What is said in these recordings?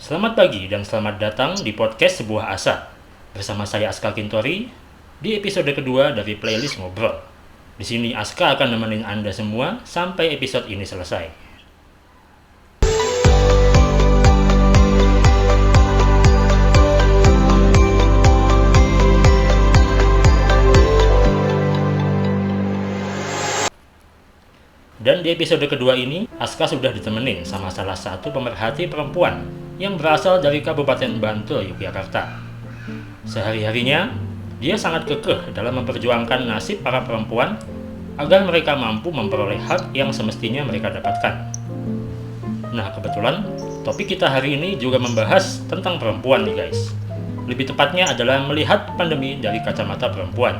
Selamat pagi dan selamat datang di podcast Sebuah Asa. Bersama saya Aska Kintori di episode kedua dari playlist Ngobrol. Di sini Aska akan nemenin Anda semua sampai episode ini selesai. Dan di episode kedua ini, Aska sudah ditemenin sama salah satu pemerhati perempuan yang berasal dari Kabupaten Bantul, Yogyakarta. Sehari-harinya, dia sangat kekeh dalam memperjuangkan nasib para perempuan agar mereka mampu memperoleh hak yang semestinya mereka dapatkan. Nah, kebetulan topik kita hari ini juga membahas tentang perempuan nih guys. Lebih tepatnya adalah melihat pandemi dari kacamata perempuan.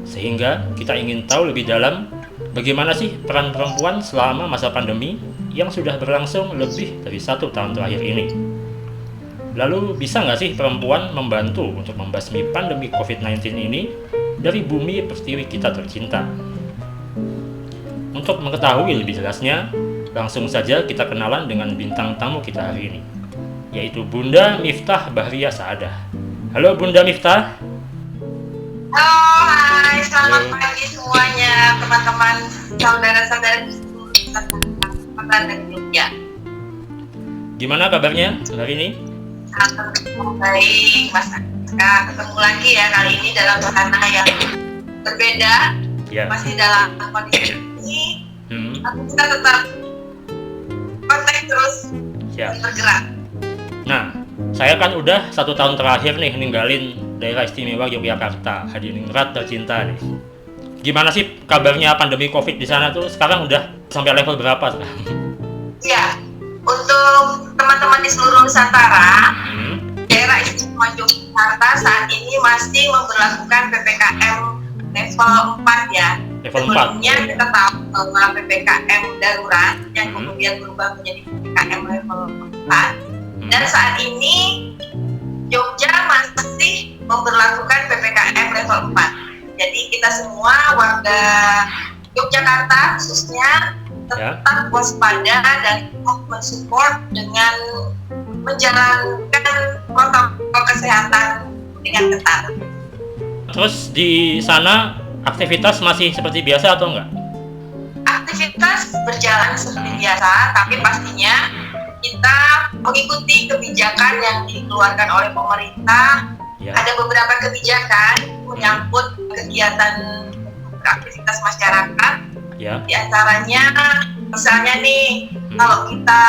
Sehingga kita ingin tahu lebih dalam bagaimana sih peran perempuan selama masa pandemi yang sudah berlangsung lebih dari 1 tahun terakhir ini? Lalu bisa nggak sih perempuan membantu untuk membasmi pandemi COVID-19 ini dari bumi pertiwi kita tercinta? Untuk mengetahui lebih jelasnya, langsung saja kita kenalan dengan bintang tamu kita hari ini, yaitu Bunda Miftah Bahria Saadah. Halo Bunda Miftah. Halo, hai, selamat pagi semuanya, teman-teman, saudara-saudara di seluruh Nusantara dan Jogja. Gimana kabarnya hari ini? Baik, Mas Aska. Ketemu lagi ya kali ini dalam suasana yang berbeda. Ya. Masih dalam kondisi ini, tapi kita tetap kontak terus bergerak. Nah, saya kan udah 1 tahun terakhir nih ninggalin daerah istimewa Yogyakarta, Hadiningrat tercinta nih. Gimana sih kabarnya pandemi COVID di sana tuh? Sekarang udah sampai level berapa sekarang? Ya, untuk teman-teman di seluruh Nusantara, daerah istimewa Yogyakarta saat ini masih memberlakukan PPKM level 4 ya. Level 4. Sebelumnya kita tahu bahwa PPKM darurat yang kemudian berubah menjadi PPKM level 4. Dan saat ini Jogja masih memberlakukan PPKM level 4. Jadi kita semua warga Yogyakarta khususnya tetap waspada dan mensupport dengan menjalankan protokol kesehatan dengan ketat. Terus di sana aktivitas masih seperti biasa atau enggak? Aktivitas berjalan seperti biasa, tapi pastinya kita mengikuti kebijakan yang dikeluarkan oleh pemerintah. Ada beberapa kebijakan menyangkut kegiatan beraktivitas masyarakat. Di antaranya, misalnya nih, kalau kita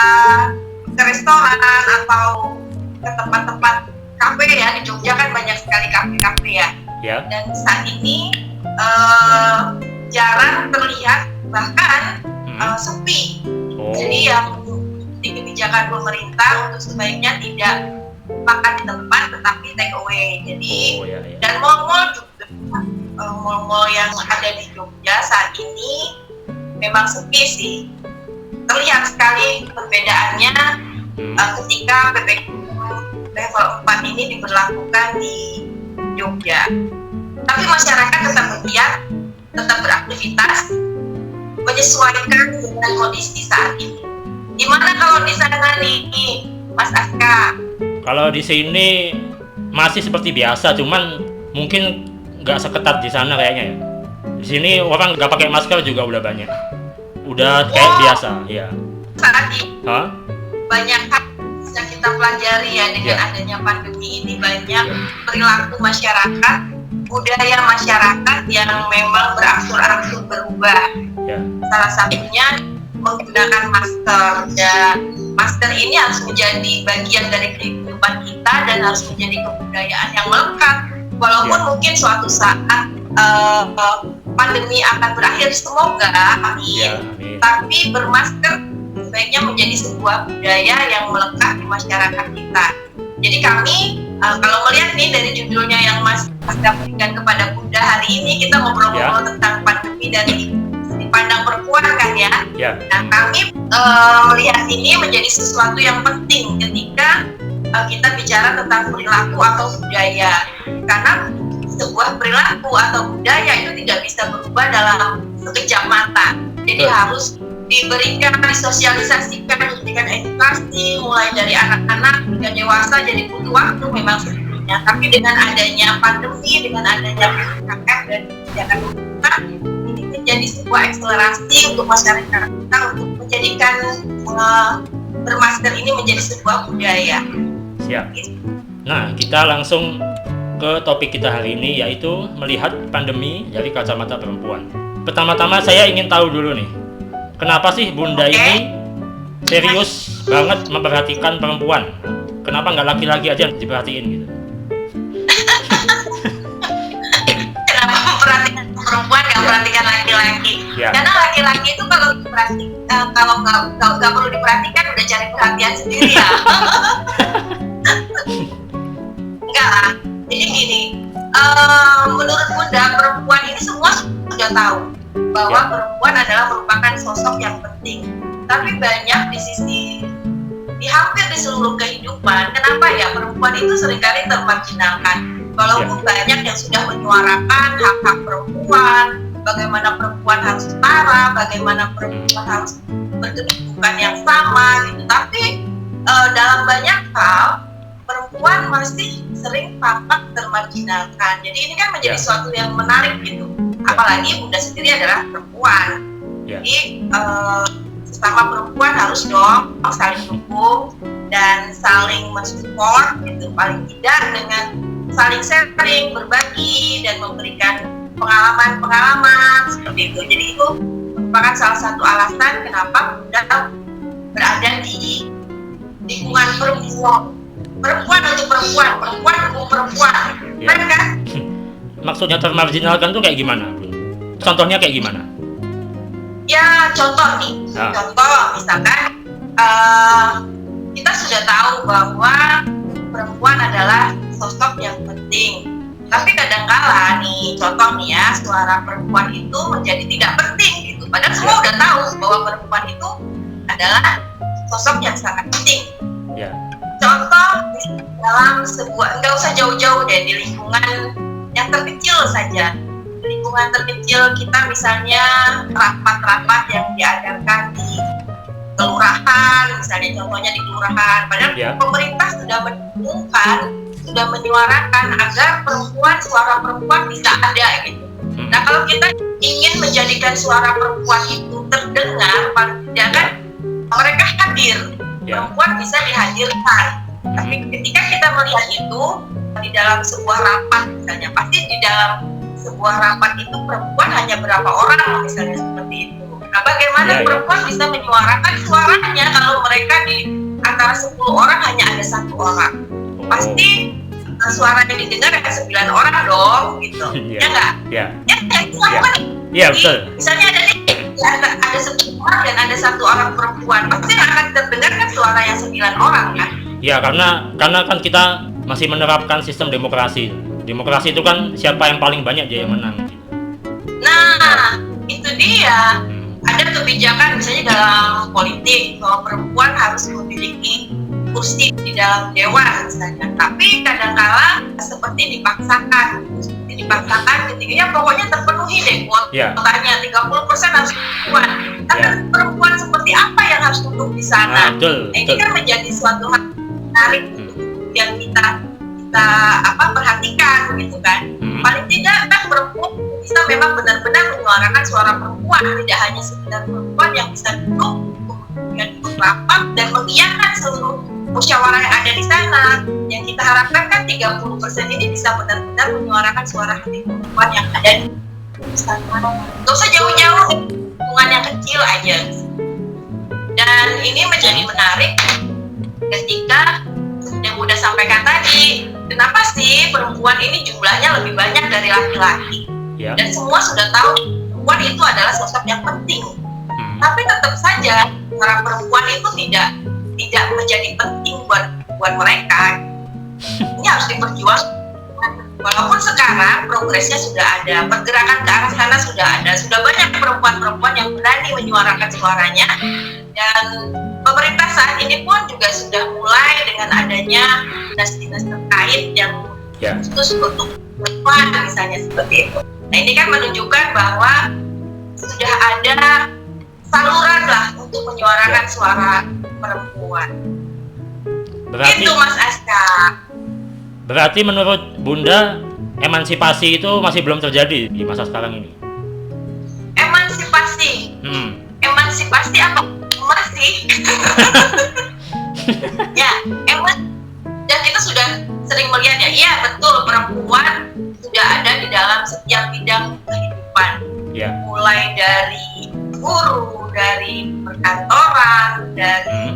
ke restoran atau ke tempat-tempat kafe ya, di Jogja kan banyak sekali kafe-kafe ya. Dan saat ini jarang terlihat, bahkan sepi. Jadi yang di kebijakan pemerintah untuk sebaiknya tidak makan di tempat tetapi take away. Jadi dan mall-mall juga, mall-mall yang ada di Jogja saat ini memang sepi sih. Terlihat sekali perbedaannya ketika PPKM level 4 ini diberlakukan di Jogja. Tapi masyarakat tetap bergiat, tetap beraktivitas, menyesuaikan dengan kondisi saat ini. Gimana kalau di sana nih, Mas Aska? Kalau di sini masih seperti biasa, cuman mungkin nggak seketat di sana kayaknya ya. Di sini orang nggak pakai masker juga udah banyak. Udah kayak biasa, ya. Saat ini banyak hal yang kita pelajari ya dengan adanya pandemi ini, banyak perilaku masyarakat, budaya masyarakat yang memang berangsur-angsur berubah. Salah satunya menggunakan masker, dan masker ini harus menjadi bagian dari kehidupan kita dan harus menjadi kebudayaan yang melekat. Walaupun mungkin suatu saat pandemi akan berakhir, semoga amin. Tapi bermasker sebaiknya menjadi sebuah budaya yang melekat di masyarakat kita. Jadi kami kalau melihat nih dari judulnya yang Mas Aska berikan kepada Bunda hari ini, kita ngobrol-ngobrol tentang pandemi dari pandang perempuan kan ya. Nah kami melihat ini menjadi sesuatu yang penting ketika kita bicara tentang perilaku atau budaya, karena sebuah perilaku atau budaya itu tidak bisa berubah dalam sekejap mata. Jadi harus diberikan, disosialisasikan, diberikan edukasi mulai dari anak-anak hingga dewasa, jadi butuh waktu memang sebetulnya. Tapi dengan adanya pandemi, dengan adanya PPKM dan kebijakan pemerintah, ini menjadi sebuah akselerasi untuk masyarakat kita untuk menjadikan bermasker ini menjadi sebuah budaya. Siap. Nah, kita langsung ke topik kita hari ini, yaitu melihat pandemi dari kacamata perempuan. Pertama-tama saya ingin tahu dulu nih, kenapa sih Bunda ini serius banget memperhatikan perempuan? Kenapa nggak laki-laki aja yang diperhatiin gitu? Kenapa memperhatikan perempuan nggak memperhatikan laki-laki? Ya. Karena laki-laki itu kalau diperhatikan, kalau nggak perlu diperhatikan udah cari perhatian sendiri ya. Enggak lah. Jadi gini, menurut Bunda, perempuan ini semua sudah tahu bahwa perempuan adalah merupakan sosok yang penting. Tapi banyak di hampir di seluruh kehidupan, kenapa ya perempuan itu seringkali termarginalkan. Walaupun banyak yang sudah menyuarakan hak-hak perempuan, bagaimana perempuan harus setara, bagaimana perempuan harus berkedudukan yang sama, gitu. Tapi dalam banyak hal perempuan masih sering tampak termarginalkan. Jadi ini kan menjadi suatu yang menarik gitu. Apalagi Bunda sendiri adalah perempuan. Jadi sesama perempuan harus dong saling dukung dan saling mensupport gitu. Paling tidak dengan saling sharing, berbagi dan memberikan pengalaman-pengalaman seperti itu. Jadi itu merupakan salah satu alasan kenapa Bunda berada di lingkungan perempuan untuk perempuan untuk perempuan, kan? Maksudnya termarginalkan tuh kayak gimana, Bun? Contohnya kayak gimana? Ya contoh nih, contoh misalkan kita sudah tahu bahwa perempuan adalah sosok yang penting. Tapi kadangkala nih, contoh nih ya, suara perempuan itu menjadi tidak penting gitu. Padahal semua udah tahu bahwa perempuan itu adalah sosok yang sangat penting. Contoh dalam sebuah, nggak usah jauh-jauh deh, di lingkungan yang terkecil saja. Di lingkungan terkecil kita misalnya rapat-rapat yang diadakan di kelurahan, misalnya contohnya di kelurahan. Padahal pemerintah sudah mendukungkan, sudah menyuarakan agar perempuan, suara perempuan bisa ada gitu. Nah kalau kita ingin menjadikan suara perempuan itu terdengar, paling tidak kan mereka hadir. Perempuan bisa dihadirkan, tapi ketika kita melihat itu di dalam sebuah rapat misalnya, pasti di dalam sebuah rapat itu perempuan hanya berapa orang misalnya seperti itu. Nah bagaimana perempuan bisa menyuarakan suaranya kalau mereka di antara 10 orang hanya ada 1 orang? Pasti suara yang didengar ada 9 orang dong gitu, ya nggak? Iya betul. Misalnya ada 10 orang dan ada 1 orang perempuan, pasti akan terdengar kan suara yang 9 orang kan? Ya karena kan kita masih menerapkan sistem demokrasi. Demokrasi itu kan siapa yang paling banyak dia yang menang. Nah itu dia. Ada kebijakan misalnya dalam politik bahwa perempuan harus memiliki kursi di dalam dewan misalnya. Tapi kadang-kala seperti dipaksakan ketika ya pokoknya terpenuhi deh kuotanya 30% harus perempuan. Tapi perempuan seperti apa yang harus duduk di sana? Ini kan menjadi suatu hal menarik yang kita perhatikan gitu kan. Paling tidak kan perempuan bisa memang benar-benar menyuarakan suara perempuan, tidak hanya sekedar perempuan yang bisa duduk kemudian duduk rapat dan mengiyakan seluruh musyawarah yang ada di sana. Yang kita harapkan kan 30% ini bisa benar-benar menyuarakan suara hati perempuan yang ada di sana. Gak usah jauh-jauh, lingkungan yang kecil aja. Dan ini menjadi menarik ketika yang udah sampaikan tadi, kenapa sih perempuan ini jumlahnya lebih banyak dari laki-laki? Dan semua sudah tahu perempuan itu adalah sosok yang penting. Tapi tetap saja para perempuan itu tidak menjadi penting buat mereka. Ini harus diperjuangkan. Walaupun sekarang progresnya sudah ada, pergerakan ke arah sana sudah ada, sudah banyak perempuan-perempuan yang berani menyuarakan suaranya. Dan pemerintah saat ini pun juga sudah mulai dengan adanya dinas-dinas terkait yang khusus untuk perempuan misalnya seperti itu. Nah ini kan menunjukkan bahwa sudah ada saluran lah untuk menyuarakan suara perempuan. Berarti, itu Mas Aska. Berarti menurut Bunda emansipasi itu masih belum terjadi di masa sekarang ini? Emansipasi? Emansipasi apa? Masih? Ya, dan kita sudah sering melihat ya, iya betul, perempuan sudah ada di dalam setiap bidang kehidupan. Mulai dari guru, dari perkantoran, dari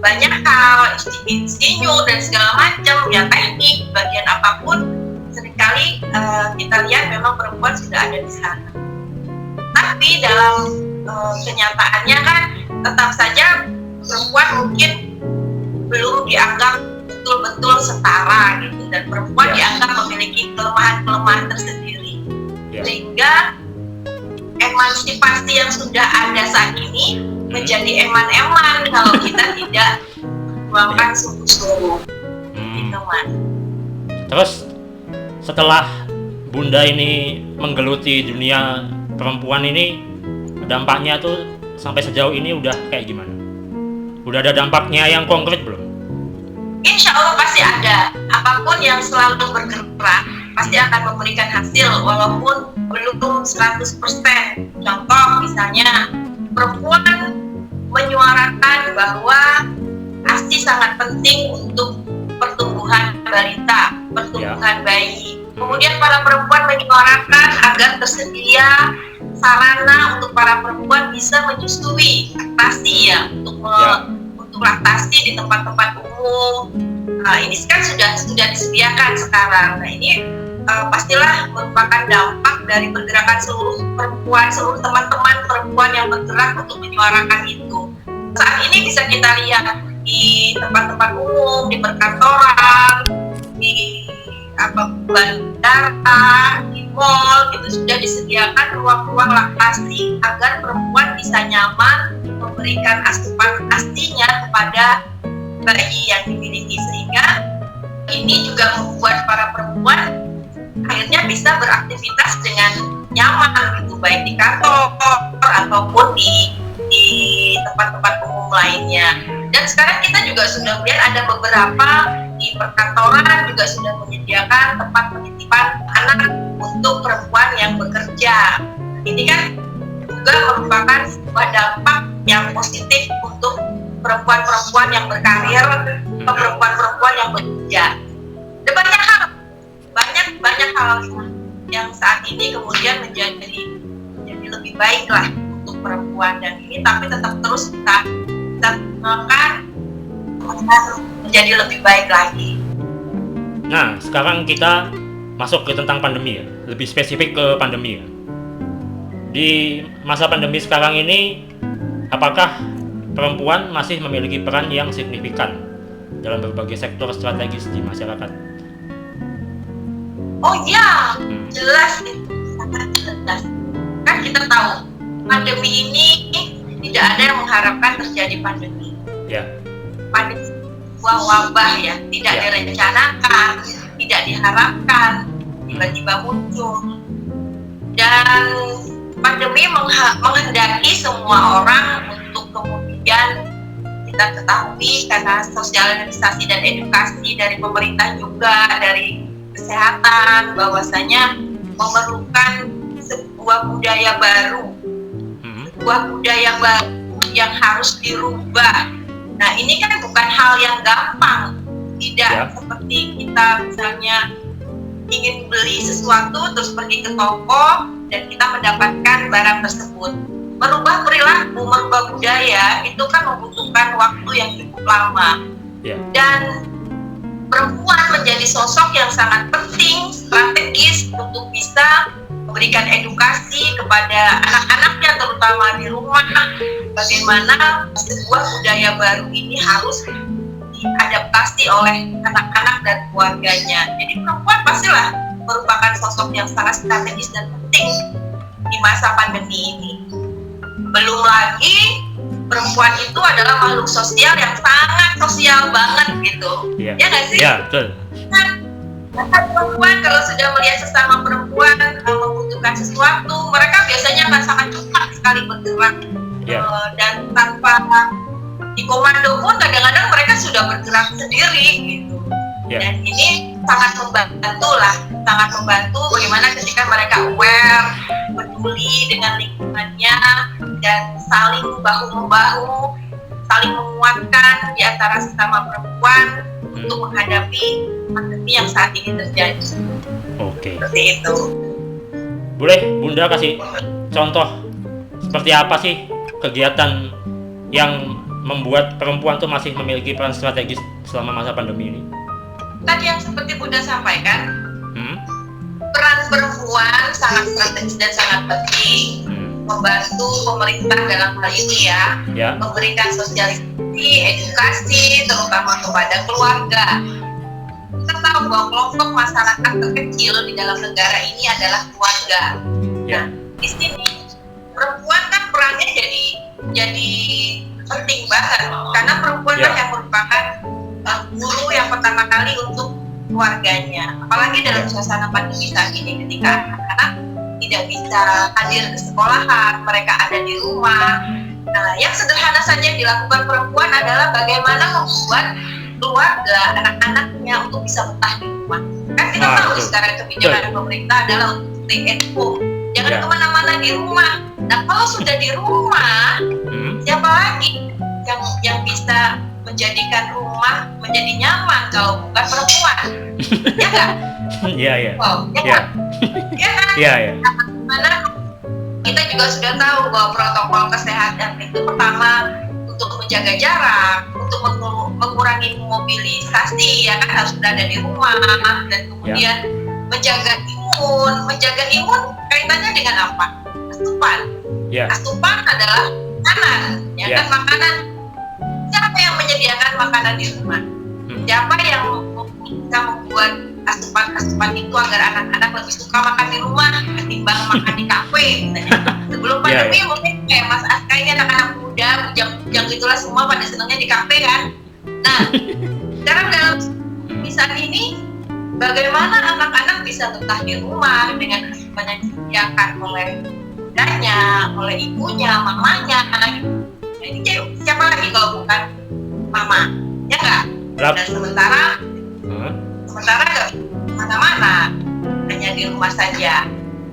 banyak hal, insinyur dan segala macam, ya teknik, bagian apapun, seringkali kita lihat memang perempuan sudah ada di sana. Tapi dalam kenyataannya kan tetap saja perempuan mungkin belum dianggap betul-betul setara gitu, dan perempuan dianggap memiliki kelemahan-kelemahan tersendiri. Sehingga emansipasi yang sudah ada saat ini menjadi eman-eman kalau kita tidak buangkan sungguh-sungguh. Gitu, Mas. Terus setelah Bunda ini menggeluti dunia perempuan ini, dampaknya tuh sampai sejauh ini udah kayak gimana? Udah ada dampaknya yang konkret belum? Insya Allah pasti ada. Apapun yang selalu bergerak pasti akan memberikan hasil walaupun belum 100%. Contoh misalnya perempuan menyuarakan bahwa ASI sangat penting untuk pertumbuhan balita, pertumbuhan bayi. Kemudian para perempuan menyuarakan agar tersedia sarana untuk para perempuan bisa menyusui laktasi ya, untuk laktasi di tempat-tempat umum. Nah, ini kan sudah disediakan sekarang. Nah, ini pastilah merupakan dampak dari pergerakan seluruh perempuan, seluruh teman-teman perempuan yang bergerak untuk menyuarakan itu. Saat ini bisa kita lihat di tempat-tempat umum, di perkantoran, di bandara, di mall, itu sudah disediakan ruang-ruang laktasi agar perempuan bisa nyaman memberikan asupan ASI-nya kepada bayi yang dimiliki, sehingga ini juga membuat para perempuan akhirnya bisa beraktivitas dengan nyaman gitu, baik di kantor ataupun di tempat-tempat umum lainnya. Dan sekarang kita juga sudah melihat ada beberapa di perkantoran juga sudah menyediakan tempat penitipan anak untuk perempuan yang bekerja. Ini kan juga merupakan sebuah dampak yang positif untuk perempuan-perempuan yang berkarir, perempuan-perempuan yang bekerja. Ada banyak hal yang saat ini kemudian menjadi lebih baik lah untuk perempuan, dan ini tapi tetap terus kita makan menjadi lebih baik lagi. Nah, sekarang kita masuk ke tentang pandemi ya, lebih spesifik ke pandemi ya. Di masa pandemi sekarang ini, apakah perempuan masih memiliki peran yang signifikan dalam berbagai sektor strategis di masyarakat? Oh iya, jelas itu, sangat jelas. Kan kita tahu pandemi ini tidak ada yang mengharapkan terjadi pandemi. Ya. Pandemi sebuah wabah ya, tidak direncanakan, tidak diharapkan, tiba-tiba muncul. Dan pandemi menghendaki semua orang untuk kemudian kita ketahui karena sosialisasi dan edukasi dari pemerintah juga, dari kesehatan, bahwasanya memerlukan sebuah budaya baru, sebuah budaya baru yang harus dirubah. Nah, ini kan bukan hal yang gampang, tidak seperti kita misalnya ingin beli sesuatu terus pergi ke toko dan kita mendapatkan barang tersebut. Merubah perilaku, merubah budaya itu kan membutuhkan waktu yang cukup lama. Dan perempuan menjadi sosok yang sangat penting, strategis untuk bisa memberikan edukasi kepada anak-anaknya, terutama di rumah, bagaimana sebuah budaya baru ini harus diadaptasi oleh anak-anak dan keluarganya. Jadi perempuan pastilah merupakan sosok yang sangat strategis dan penting di masa pandemi ini. Belum lagi perempuan itu adalah makhluk sosial yang sangat sosial banget gitu. Ya nggak sih? Ya, betul. Nah, perempuan kalau sudah melihat sesama perempuan membutuhkan sesuatu, mereka biasanya akan sangat cepat sekali bergerak dan tanpa dikomando pun kadang-kadang mereka sudah bergerak sendiri gitu. Dan ini sangat membantu bagaimana ketika mereka aware, peduli dengan lingkungannya, dan saling bahu-membahu, saling menguatkan di antara sesama perempuan untuk menghadapi pandemi yang saat ini terjadi. Oke. Seperti itu. Boleh Bunda kasih contoh seperti apa sih kegiatan yang membuat perempuan tuh masih memiliki peran strategis selama masa pandemi ini? Tadi yang seperti Bunda sampaikan, peran perempuan sangat strategis dan sangat penting, membantu pemerintah dalam hal ini ya, memberikan sosialisasi, edukasi, terutama kepada keluarga. Kita tahu bahwa kelompok masyarakat terkecil di dalam negara ini adalah keluarga. Nah, di sini perempuan kan perannya jadi penting banget, karena perempuan kan yang merupakan guru yang pertama kali untuk keluarganya, apalagi dalam suasana pandemi saat ini ketika anak-anak tidak bisa hadir ke sekolahan, mereka ada di rumah. Nah, yang sederhana saja yang dilakukan perempuan adalah bagaimana membuat keluarga, anak-anaknya untuk bisa betah di rumah. Kan kita tahu sekarang kebijakan pemerintah adalah untuk stay at home, jangan kemana-mana di rumah. Nah, kalau sudah di rumah, siapa lagi yang bisa menjadikan rumah menjadi nyaman kalau bukan perempuan? Ya nggak? Iya. Iya. Karena kita juga sudah tahu bahwa protokol kesehatan itu pertama untuk menjaga jarak, untuk mengurangi mobilisasi, ya kan harus berada di rumah, dan kemudian menjaga imun kaitannya dengan apa? Asupan. Asupan adalah makanan, kan makanan. Siapa yang menyediakan makanan di rumah? Siapa yang bisa membuat asupan itu agar anak-anak lebih suka makan di rumah ketimbang makan di kafe? Sebelum pandemi mungkin kayak Mas Aska ini anak-anak muda, bujang itulah semua pada senangnya di kafe kan. Nah, sekarang dalam saat ini bagaimana anak-anak bisa betah di rumah dengan asupan yang disediakan oleh bundanya, oleh ibunya, mamanya. Ini siapa lagi kalau bukan mama, ya nggak? Dan sementara nggak mana-mana, hanya di rumah saja.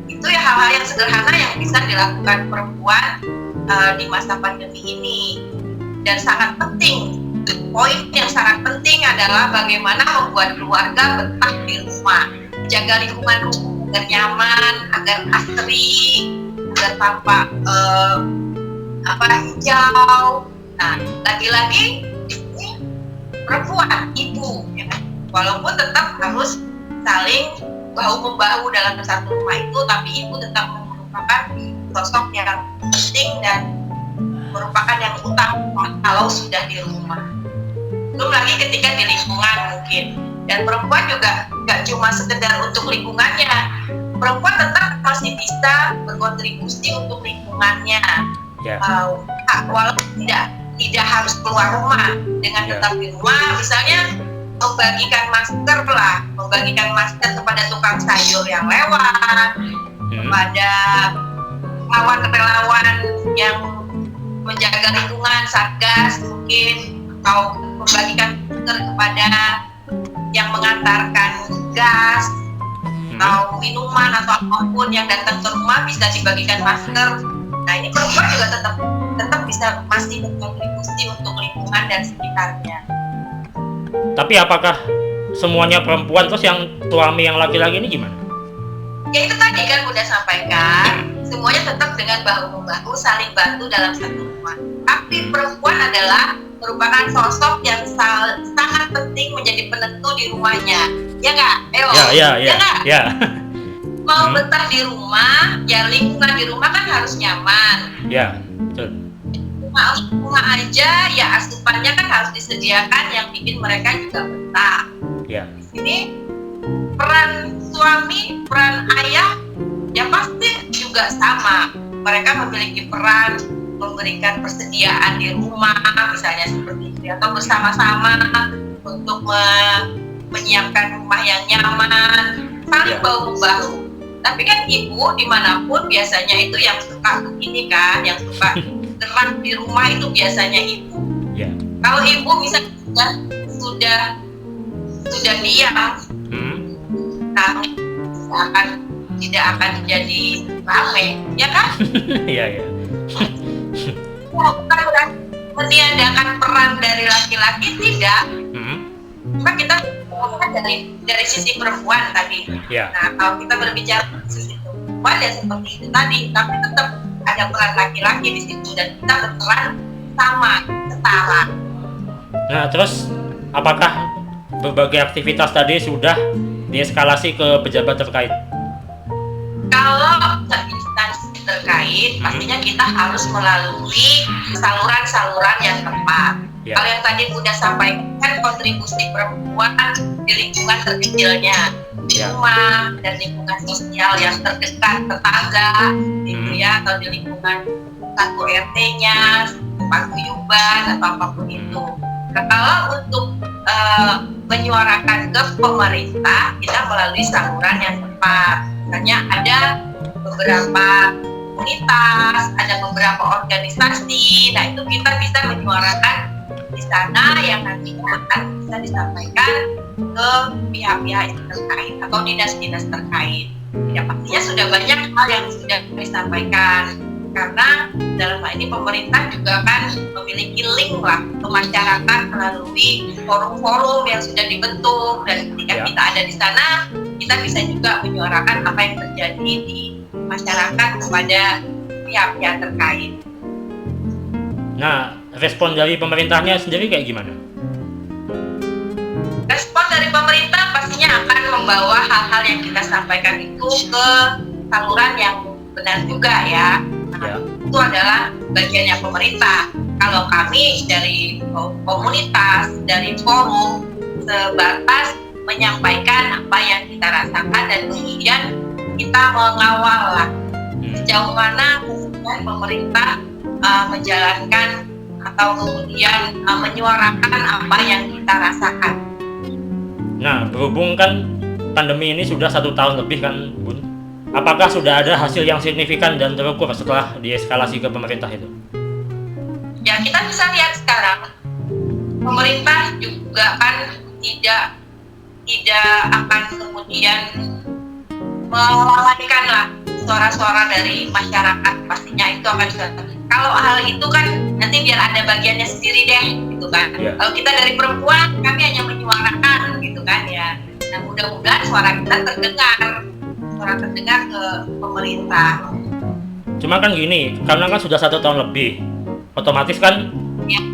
Itu ya hal-hal yang sederhana yang bisa dilakukan perempuan di masa pandemi ini. Dan sangat penting, poin yang sangat penting adalah bagaimana membuat keluarga betah di rumah, jaga lingkungan rumah agar nyaman, agar asri, agar tampak hijau. Nah, lagi-lagi ini perempuan, ibu, ya kan? Walaupun tetap harus saling bahu-membahu dalam satu rumah itu, tapi ibu tetap merupakan sosok yang penting dan merupakan yang utama kalau sudah di rumah. Belum lagi ketika di lingkungan mungkin. Dan perempuan juga nggak cuma sekedar untuk lingkungannya, perempuan tetap masih bisa berkontribusi untuk lingkungannya. Walaupun tidak harus keluar rumah, dengan tetap di rumah, misalnya membagikan masker kepada tukang sayur yang lewat, kepada relawan yang menjaga lingkungan, satgas mungkin, atau membagikan masker kepada yang mengantarkan gas atau minuman atau apapun yang datang ke rumah bisa dibagikan masker. Nah, ini perempuan juga tetap bisa masih berkontribusi untuk lingkungan dan sekitarnya. Tapi apakah semuanya perempuan, terus yang suami yang laki-laki ini gimana? Ya itu tadi kan udah sampaikan, semuanya tetap dengan bahu-membahu saling bantu dalam satu rumah. Tapi perempuan adalah merupakan sosok yang sangat penting menjadi penentu di rumahnya. Ya nggak? Ya. Mau betah di rumah, ya lingkungan di rumah kan harus nyaman. Ya, betul. Rumah aja, ya asupannya kan harus disediakan yang bikin mereka juga betah. Ya. Di sini peran suami, peran ayah, ya pasti juga sama. Mereka memiliki peran memberikan persediaan di rumah, misalnya seperti itu, atau bersama-sama untuk menyiapkan rumah yang nyaman, saling bahu-membahu. Tapi kan ibu dimanapun biasanya itu yang suka begini kan, yang suka bergerak di rumah itu biasanya ibu. Yeah. Kalau ibu bisa sudah diam, nah tidak akan jadi ramai, ya kan? Iya. Bukan berarti meniadakan peran dari laki-laki, tidak. Cuma kita dari sisi perempuan tadi. Yeah. Nah, kalau kita berbicara sisi perempuan ya seperti itu tadi, tapi tetap ada peran laki-laki di situ dan kita berperan sama, setara. Nah, terus apakah berbagai aktivitas tadi sudah dieskalasi ke pejabat terkait? Kalau ke instansi terkait, pastinya kita harus melalui saluran-saluran yang tepat. Yeah. Kalau yang tadi Bunda sampaikan, kontribusi perempuan di lingkungan terkecilnya, di rumah dan lingkungan sosial yang terdekat, tetangga, gitu ya, atau di lingkungan satu RT-nya, paguyuban atau apapun itu. Nah, kalau untuk menyuarakan ke pemerintah, kita melalui saluran yang tepat. Misalnya ada beberapa komunitas, ada beberapa organisasi. Nah, itu kita bisa menyuarakan di sana yang nantinya akan bisa disampaikan ke pihak-pihak yang terkait atau dinas-dinas terkait. Ya, pastinya sudah banyak hal yang sudah disampaikan, karena dalam hal ini pemerintah juga kan memiliki link lah ke masyarakat melalui forum-forum yang sudah dibentuk, dan ketika kita ada di sana, kita bisa juga menyuarakan apa yang terjadi di masyarakat kepada pihak-pihak terkait. Nah, respon dari pemerintahnya sendiri kayak gimana? Respon dari pemerintah pastinya akan membawa hal-hal yang kita sampaikan itu ke saluran yang benar juga ya. Nah, itu adalah bagiannya pemerintah. Kalau kami dari komunitas, dari forum, sebatas menyampaikan apa yang kita rasakan dan kemudian kita mengawal lah sejauh mana pemerintah menjalankan atau kemudian menyuarakan apa yang kita rasakan. Nah, berhubung kan pandemi ini sudah 1 tahun lebih kan, Bun? Apakah sudah ada hasil yang signifikan dan terukur setelah dieskalasi ke pemerintah itu? Ya, kita bisa lihat sekarang pemerintah juga kan tidak akan kemudian melalaikan lah suara-suara dari masyarakat, pastinya itu akan juga. Kalau hal itu kan nanti biar ada bagiannya sendiri deh, gitu kan. Kalau kita dari perempuan, kami hanya menyuarakan, gitu kan ya. Nah, mudah-mudahan suara kita terdengar ke pemerintah. Cuma kan gini, karena kan sudah 1 tahun lebih, otomatis kan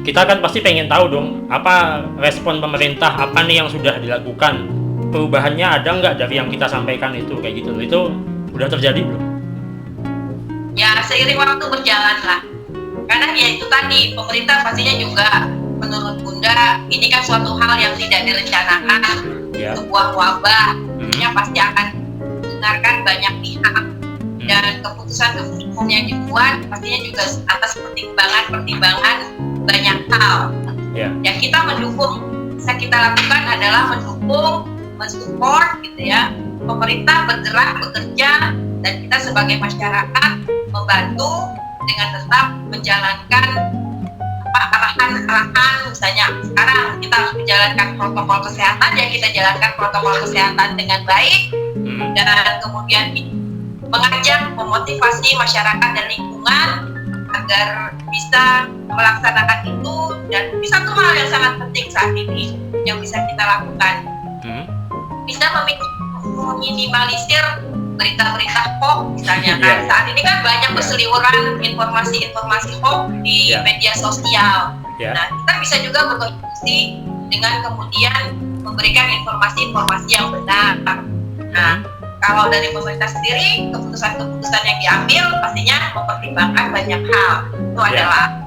kita kan pasti pengen tahu dong, apa respon pemerintah, apa nih yang sudah dilakukan, perubahannya ada nggak dari yang kita sampaikan itu, kayak gitu. Itu udah terjadi belum? Ya, seiring waktu berjalan lah. Karena ya itu tadi, pemerintah pastinya juga menurut Bunda, ini kan suatu hal yang tidak direncanakan, sebuah wabah, yang pasti akan mendengarkan banyak pihak, dan keputusan-keputusan yang dibuat pastinya juga atas pertimbangan banyak hal. Ya, kita mendukung, bisa kita lakukan adalah mendukung, mensupport gitu ya, pemerintah bergerak, bekerja, dan kita sebagai masyarakat membantu dengan tetap menjalankan arahan, misalnya sekarang kita harus menjalankan protokol kesehatan, ya kita jalankan protokol kesehatan dengan baik, dan kemudian mengajak, memotivasi masyarakat dan lingkungan agar bisa melaksanakan itu. Dan satu hal yang sangat penting saat ini yang bisa kita lakukan, bisa meminimalisir berita-berita hoax misalnya kan. Saat ini kan banyak berseliweran informasi-informasi hoax di media sosial. Nah, kita bisa juga berkontribusi dengan kemudian memberikan informasi-informasi yang benar. Nah, kalau dari pemerintah sendiri, keputusan-keputusan yang diambil pastinya mempertimbangkan banyak hal. Itu adalah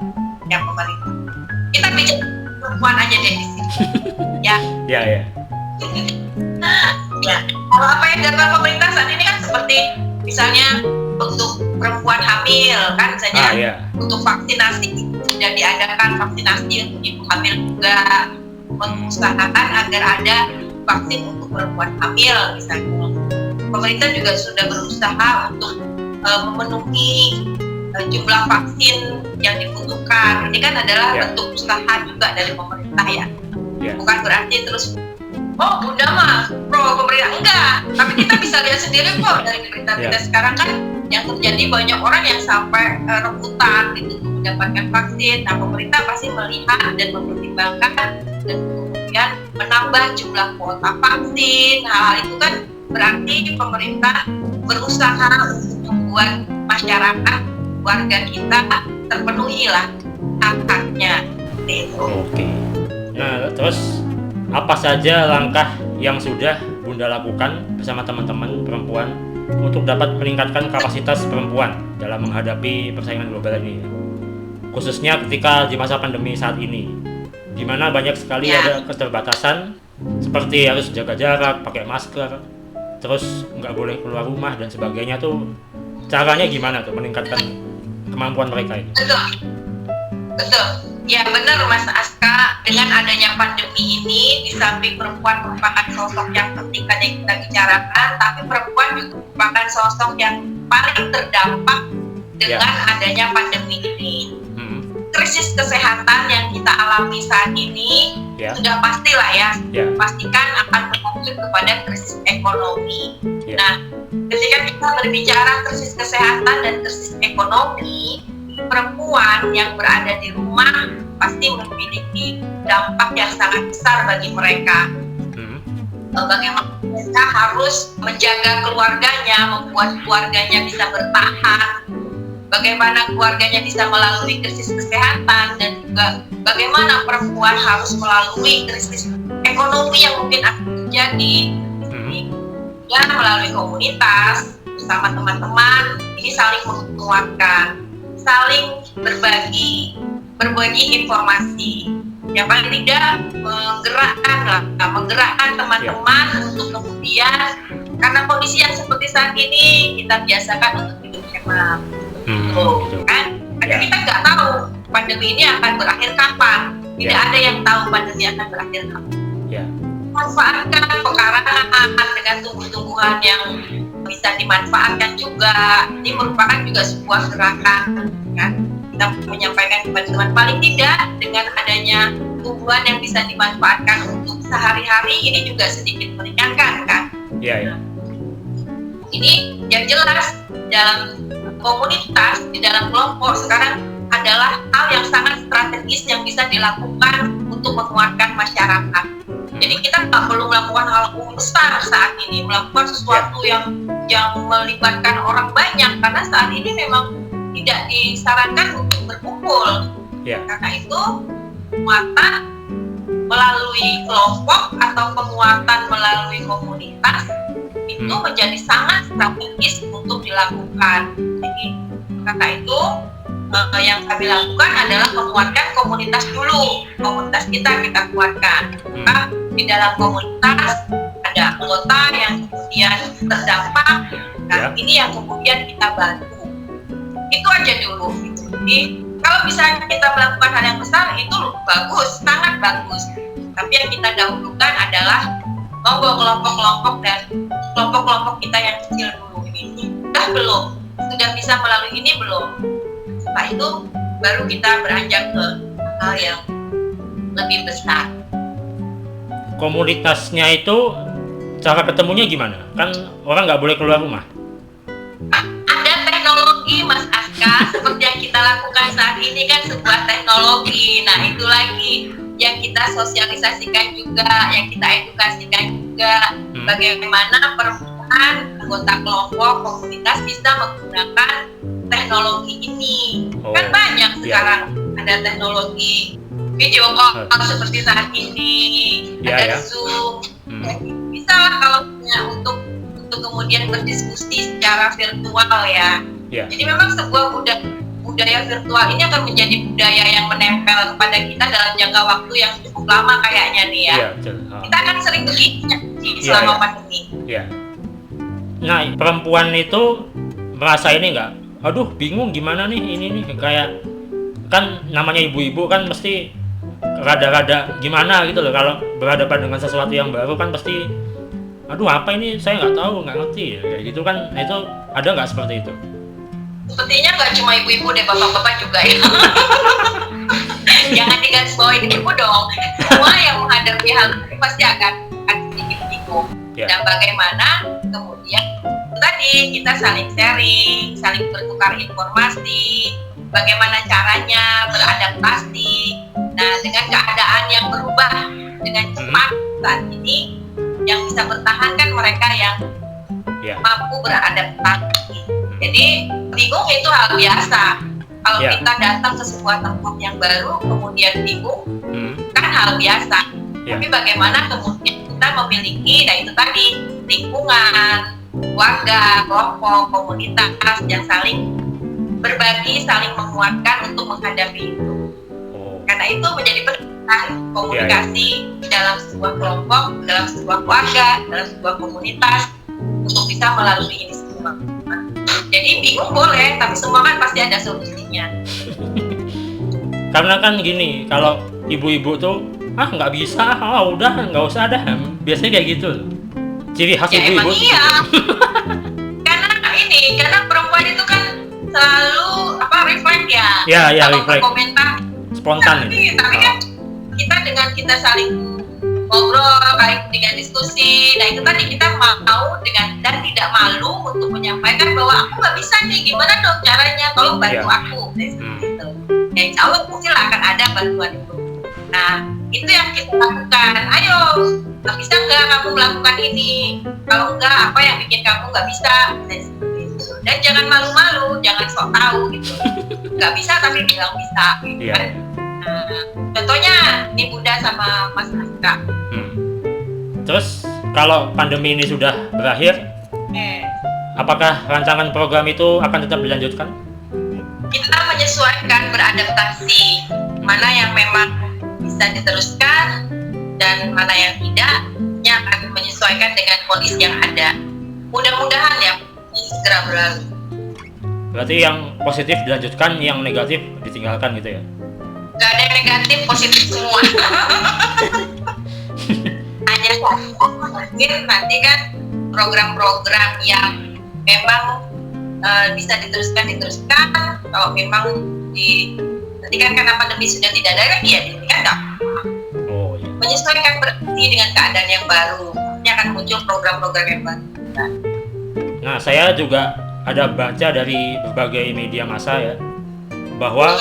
yang pemerintah. Kita bicara perempuan aja deh di sini. Ya. Kalau apa yang dilakukan pemerintah saat ini kan seperti misalnya untuk perempuan hamil kan, misalnya untuk vaksinasi sudah diadakan vaksinasi untuk ibu hamil juga, mengusahakan agar ada vaksin untuk perempuan hamil misalnya. Pemerintah juga sudah berusaha untuk memenuhi jumlah vaksin yang dibutuhkan. Ini kan adalah bentuk usaha juga dari pemerintah ya. Bukan berarti terus Bunda mah pro pemerintah, enggak. Tapi kita bisa lihat sendiri kok dari berita-berita sekarang kan yang terjadi banyak orang yang sampai rebutan gitu untuk mendapatkan vaksin. Nah, pemerintah pasti melihat dan mempertimbangkan dan kemudian menambah jumlah kuota vaksin. Hal itu kan berarti pemerintah berusaha untuk membuat masyarakat warga kita terpenuhi lah hak-haknya gitu. Oke. Nah, terus apa saja langkah yang sudah Bunda lakukan bersama teman-teman perempuan untuk dapat meningkatkan kapasitas perempuan dalam menghadapi persaingan global ini, khususnya ketika di masa pandemi saat ini, di mana banyak sekali ada keterbatasan seperti harus jaga jarak, pakai masker, terus nggak boleh keluar rumah dan sebagainya. Tuh caranya gimana tuh meningkatkan kemampuan mereka ini? Betul. Ya benar Mas Aska, dengan adanya pandemi ini di samping perempuan merupakan sosok yang penting yang kita bicarakan, tapi perempuan juga merupakan sosok yang paling terdampak dengan adanya pandemi ini. Krisis kesehatan yang kita alami saat ini sudah pastilah pastikan akan berlanjut kepada krisis ekonomi. Nah, ketika kita berbicara krisis kesehatan dan krisis ekonomi, perempuan yang berada di rumah pasti memiliki dampak yang sangat besar bagi mereka. Bagaimana mereka harus menjaga keluarganya, membuat keluarganya bisa bertahan, bagaimana keluarganya bisa melalui krisis kesehatan, dan juga bagaimana perempuan harus melalui krisis ekonomi yang mungkin akan terjadi dan melalui komunitas bersama teman-teman ini saling menguatkan, saling berbagi informasi, yang paling tidak menggerakkan teman-teman untuk kemudian, karena kondisi yang seperti saat ini kita biasakan untuk hidup hemat, kan? Karena kita nggak tahu pandemi ini akan berakhir kapan, tidak ada yang tahu pandemi akan berakhir kapan. Manfaatkan pekarangan dengan tumbuh-tumbuhan yang bisa dimanfaatkan juga. Ini merupakan juga sebuah gerakan, kan? Kita menyampaikan kepada teman, paling tidak dengan adanya tumbuhan yang bisa dimanfaatkan untuk sehari-hari ini juga sedikit meringankan, kan? Ini yang jelas dalam komunitas, di dalam kelompok sekarang adalah hal yang sangat strategis yang bisa dilakukan untuk menguatkan masyarakat. Jadi kita nggak perlu melakukan hal besar saat ini, melakukan sesuatu yang melibatkan orang banyak, karena saat ini memang tidak disarankan untuk berkumpul. Karena itu penguatan melalui kelompok atau penguatan melalui komunitas itu menjadi sangat strategis untuk dilakukan. Jadi karena itu yang kami lakukan adalah menguatkan komunitas dulu. Komunitas kita kuatkan. Maka di dalam komunitas ada anggota yang kemudian terdampak, dan ini yang kemudian kita bantu. Itu aja dulu. Jadi kalau misalnya kita melakukan hal yang besar itu bagus, sangat bagus. Tapi yang kita dahulukan adalah kelompok-kelompok dan kelompok-kelompok kita yang kecil dulu ini. Sudah bisa melalui ini belum? Setelah itu baru kita beranjak ke hal yang lebih besar. Komunitasnya itu cara ketemunya gimana? Kan orang nggak boleh keluar rumah. Ada teknologi Mas Aska, seperti yang kita lakukan saat ini kan sebuah teknologi. Nah itu lagi yang kita sosialisasikan juga, yang kita edukasikan juga, bagaimana perempuan, anggota kelompok, komunitas bisa menggunakan teknologi ini. Kan banyak sekarang ada teknologi video call seperti saat ini, ada Zoom. Bisa lah kalau punya untuk kemudian berdiskusi secara virtual ya. Jadi memang sebuah budaya virtual ini akan menjadi budaya yang menempel kepada kita dalam jangka waktu yang cukup lama kayaknya nih ya. Kita akan sering begini selama pandemi. Nah, perempuan itu merasa ini nggak? Aduh, bingung gimana nih ini kayak kan namanya ibu-ibu kan mesti rada-rada gimana gitu loh kalau berhadapan dengan sesuatu yang baru, kan pasti aduh apa ini saya nggak tahu, nggak ngerti kayak gitu kan. Itu ada nggak seperti itu? Sepertinya nggak cuma ibu-ibu deh, bapak-bapak juga ya. Jangan digarisbawahi ibu dong. Semua yang menghadapi hal ini pasti akan sedikit bingung. Dan bagaimana kemudian tadi kita saling sharing, saling bertukar informasi, bagaimana caranya beradaptasi. Nah, dengan keadaan yang berubah dengan cepat saat ini, yang bisa bertahan kan mereka yang mampu beradaptasi. Jadi bingung itu hal biasa. Kalau kita datang ke sebuah tempat yang baru kemudian bingung, kan hal biasa. Tapi bagaimana kemudian kita memiliki, nah itu tadi, lingkungan, warga, kelompok, komunitas yang saling berbagi, saling menguatkan untuk menghadapi itu. Karena itu menjadi penting komunikasi dalam sebuah kelompok, dalam sebuah keluarga, dalam sebuah komunitas untuk bisa melalui ini semua. Jadi bingung boleh, tapi semua kan pasti ada solusinya. Karena kan gini, kalau ibu-ibu tuh nggak bisa, udah nggak usah dah, biasanya kayak gitu. Ciri khas ibu-ibu. Iya. Karena perempuan itu kan selalu refleks ya. Iya, refleks. Komentar spontan. Tapi kan kita saling ngobrol, dengan diskusi. Nah itu tadi kita mau dengan dan tidak malu untuk menyampaikan bahwa aku nggak bisa nih, gimana dong caranya, tolong bantu aku. Gitu. Ya insya Allah pasti akan ada bantuan itu. Nah itu yang kita lakukan. Ayo, nggak bisa nggak kamu melakukan ini? Kalau nggak, apa yang bikin kamu nggak bisa? Dan jangan malu-malu, jangan sok tahu gitu. Nggak bisa tapi bilang bisa. Gitu kan? Nah, contohnya ini Bunda sama Mas Aska. Terus kalau pandemi ini sudah berakhir, apakah rancangan program itu akan tetap dilanjutkan? Kita menyesuaikan, beradaptasi, mana yang memang bisa diteruskan dan mana yang tidak, yang akan menyesuaikan dengan kondisi yang ada. Mudah-mudahan ya segera berlalu. Berarti yang positif dilanjutkan, yang negatif ditinggalkan gitu ya? Gak ada yang negatif, positif semua. Hanya mungkin nanti kan program-program yang memang bisa diteruskan. Kalau memang nanti kan karena pandemi sudah tidak ada lagi ya, dihentikan nggak? Menyesuaikan berarti dengan keadaan yang baru, ini akan muncul program-program yang baru. Nah, saya juga ada baca dari berbagai media massa ya, bahwa